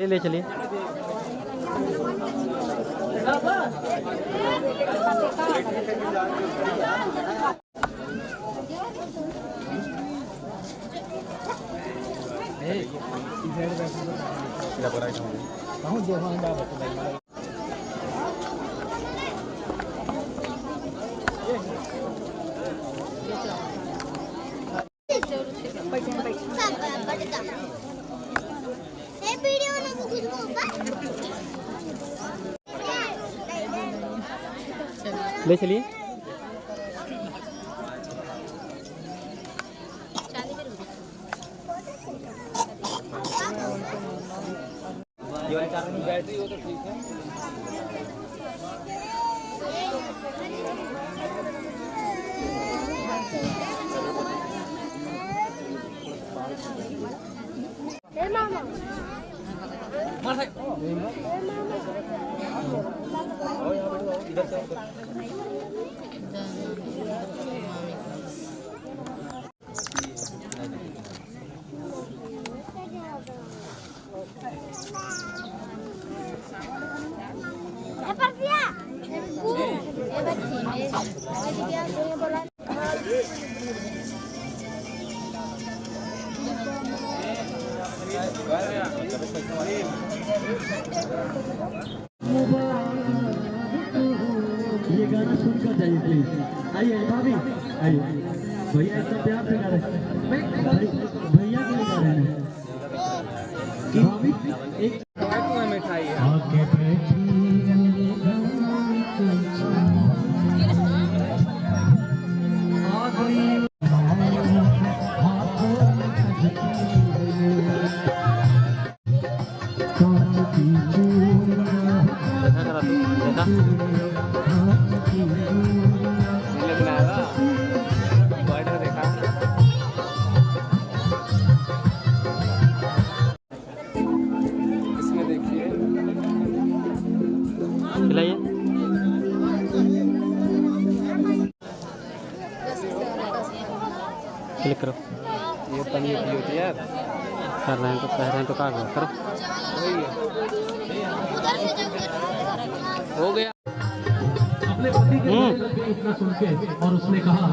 ले चलिए। ले चलिए। बैटरी हो तो ठीक है। ये गाना सुनकर जाइए प्लीज। आइए भाभी, आइए भैया, इतना प्यार से गा रहे हैं। भैया के लिए गा रहे हैं कि भाभी एक मिठाई है। इसमें देखिए, खिलाइए। क्लिक करो। ये पनीर की होती है यार। कर रहे हैं तो कह रहे हैं तो क्या करो। हो गया। अपने पति के इतना सुन के और उसने कहा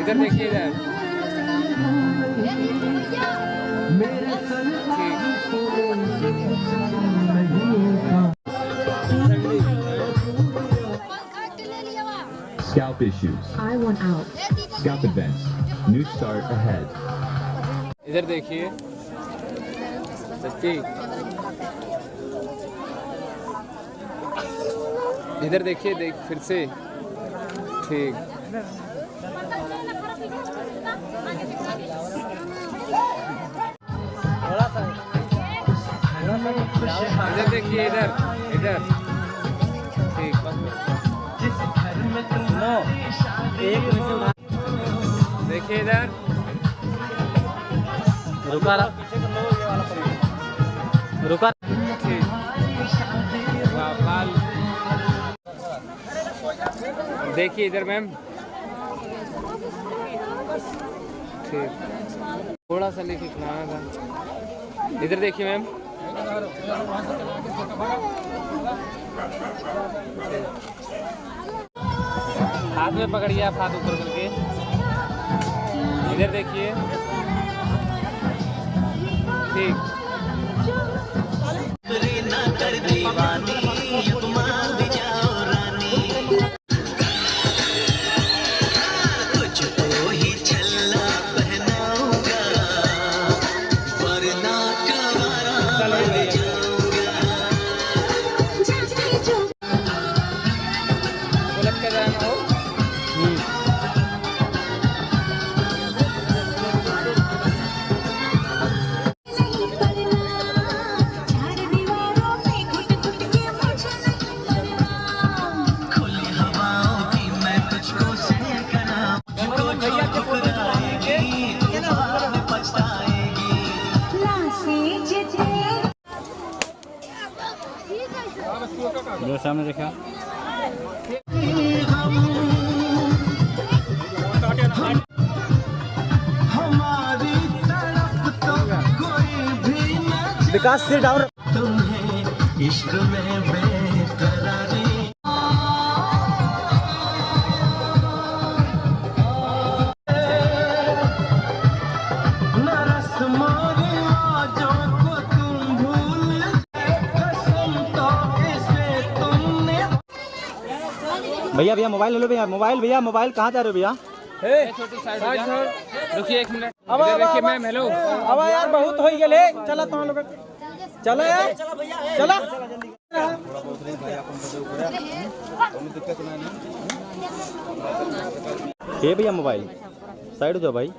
इधर देखिए, इधर Scalp issues. I want out. Scalp events. New start ahead. इधर देखिए, सच्ची इधर देखिए, देख फिर से। ठीक, इधर देखिए, इधर इधर। ठीक, देखिए इधर। रुका रुका। ठीक, वाह, बाल देखिए इधर मैम। ठीक, थोड़ा सा लेके खिलाना था। इधर देखिए मैम। हाथ में पकड़िए आप, हाथ ऊपर करके। इधर देखिए। ठीक, सामने देखा। विकास से डाउन तुम्हें इश्क में बेकरारी भैया भैया मोबाइल ले लो भैया, भैया मोबाइल कहाँ जा रहे हो भैया? छोटी साइड रुकिए 1 मिनट। अब देखिए मैम, हेलो। अब यार बहुत हो गए, चला तुम लोग, चलो यार, चला ये भैया मोबाइल साइड हो जाओ भाई।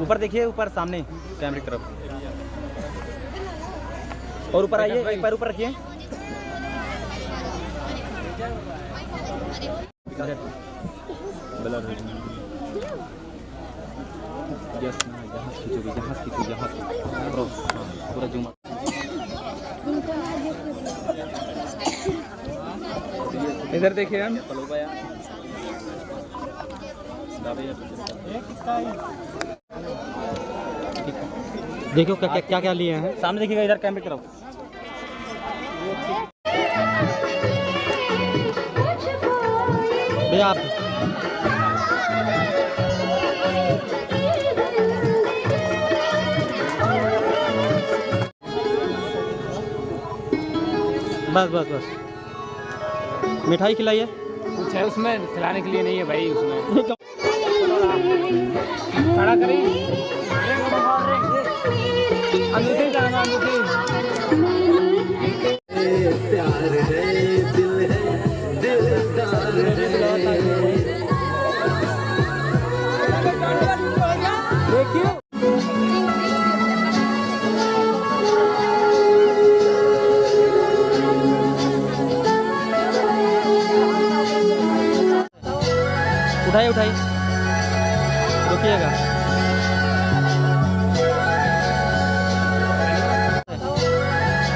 ऊपर देखिए, ऊपर सामने कैमरे की तरफ, और ऊपर आइए, एक पैर ऊपर रखिए। पूरा जूम। इधर देखिए हम। देखो क्या क्या क्या क्या लिए हैं, सामने देखिएगा, इधर कैमरे की तरफ। भैया आप बस बस बस मिठाई खिलाइए। कुछ है उसमें खिलाने के लिए नहीं है भाई, उसमें खड़ा करें। अंगूठी जाना, अंगूठी। प्यार है, दिल है, दिलदार है। देखिए उठाइए उठाइए, रुकिएगा।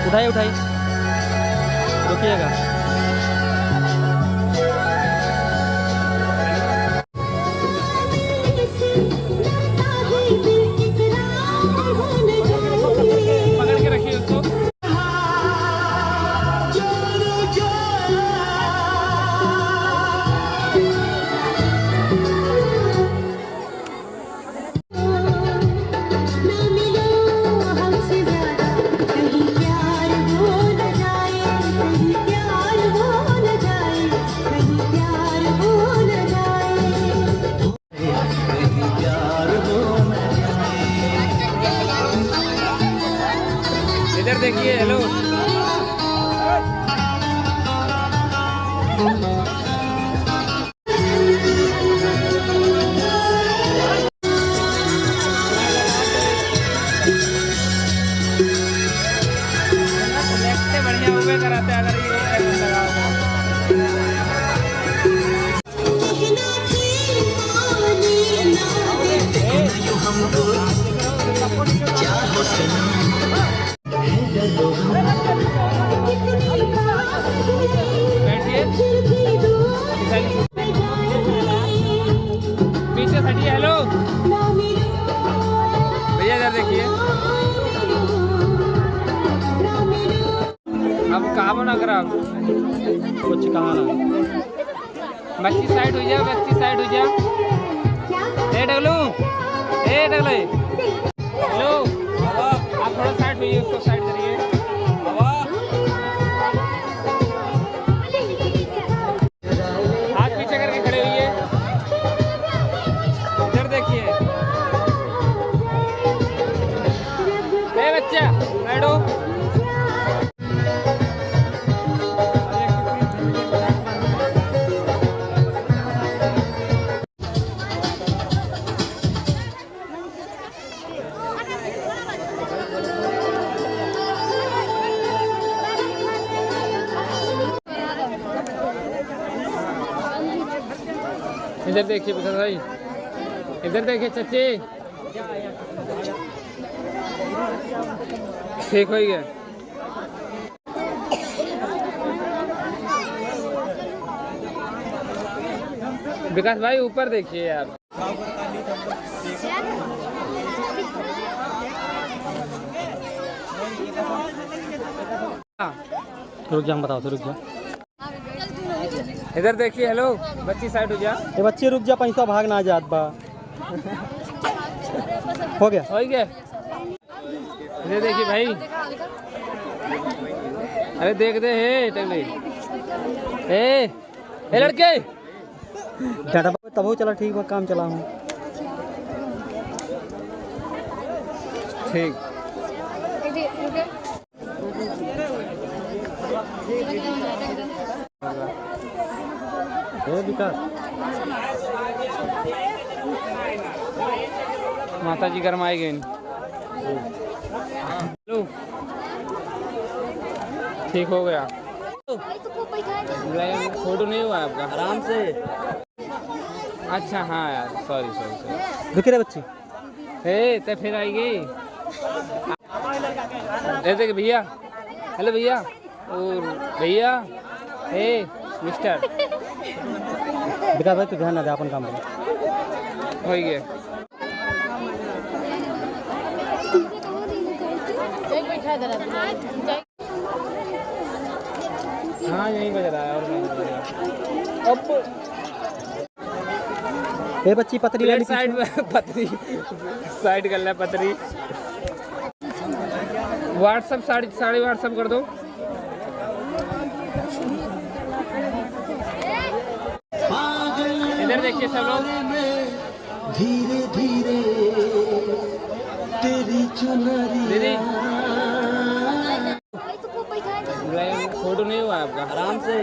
उठाइए उठाइए, रुकिएगा। पकड़ के रखिए उसको। इधर देखिए, हेलो। बढ़िया उबे कराते अगर ये लगा होगा। पीछे हटिए, हेलो भैया, इधर देखिए। अब कहाँ बना कर आप कुछ कहा ना, बच्ची साइड हो जा, बच्ची साइड हो जा। ए डगलू, ए डगले, हेलो आप थोड़ा साइड होइए, उसको साइड करिए। हाथ पीछे करके खड़े होइए, इधर देखिए। ए बच्चा बैठो। इधर देखिए विकास भाई, इधर देखिए चच्चे, ठीक हो गया। विकास भाई ऊपर देखिए आप। रुक जा, हम बताओ तो रुक जा। इधर देखिए, हेलो बच्ची साइड हो जा। ये बच्चे रुक जा, पैसा भाग ना जात बा। हो गया हो गया। इधर देखिए भाई, अरे देख दे हे टंगले, ए लड़के डाटा तब हो चला, ठीक बा, काम चला हूँ। ठीक विकास माता जी गरमाई गई। हेलो ठीक हो गया। फोटो नहीं हुआ आपका? आराम से अच्छा हाँ यार, सॉरी सॉरी सॉरी। रुके रे बच्ची। तो फिर आएगी। देख भैया, हेलो भैया, और भैया मिस्टर विकास भाई तू ध्यान ना दे, अपन काम कर। हो गया। हाँ यहीं बज रहा है और कहीं बज रहा है। अब ए बच्ची पतरी वाली साइड में पतरी साइड कर ले, पतरी व्हाट्सएप साड़ी व्हाट्सएप कर दो। इधर देखिए सब लोग, धीरे धीरे तेरी चुनरिया। फोटो नहीं हुआ आपका? आराम से